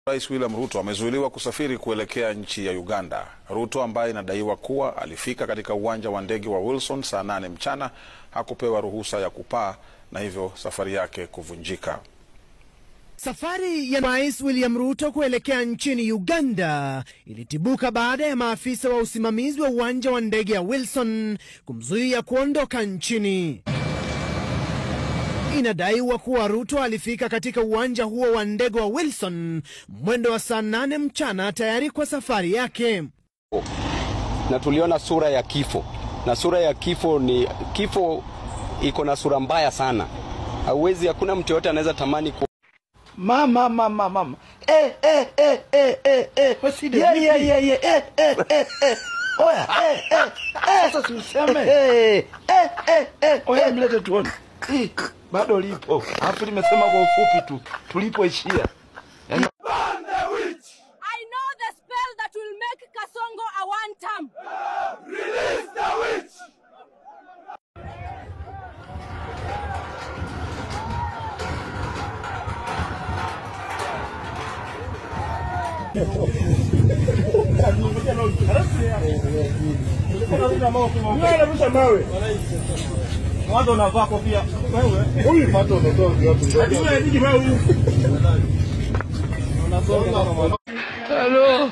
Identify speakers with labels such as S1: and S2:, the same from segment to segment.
S1: Rais William Ruto amezuiliwa kusafiri kuelekea nchi ya Uganda. Ruto ambaye inadaiwa kuwa alifika katika uwanja wa ndege wa Wilson saa 8 mchana hakupewa ruhusa ya kupaa na hivyo safari yake kuvunjika.
S2: Safari ya Rais William Ruto kuelekea nchini Uganda ilitibuka baada ya maafisa wa usimamizi wa uwanja wa ndege ya Wilson kumzuia kuondoka nchini. Inadaiwa kuwa Ruto alifika katika uwanja huo wa ndege wa Wilson mwendo wa saa 8 mchana tayari kwa safari yake.
S3: Na tuliona sura ya kifo. Na sura ya kifo ni kifo iko na sura mbaya sana. Hauwezi, hakuna mtu yote anaweza tamani ku
S4: Mama. Oya. Sasa tuseme. Oya mlete tuone. Bado lipo. Hapo nimesema kwa ufupi tu. Tulipoishia.
S5: I know the spell that will make Kasongo a one term.
S6: Release the witch.
S4: Hello.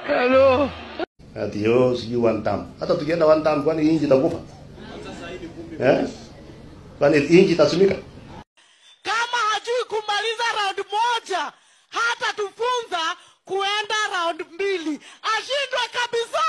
S4: Hello.
S7: Adios, you one time. Hata tukienda one time kwani inji itakufa? Kwani inji itasimika?
S8: Kama hajui kumaliza round moja, hata tufunza kuenda round 2. Ashindwe kabisa.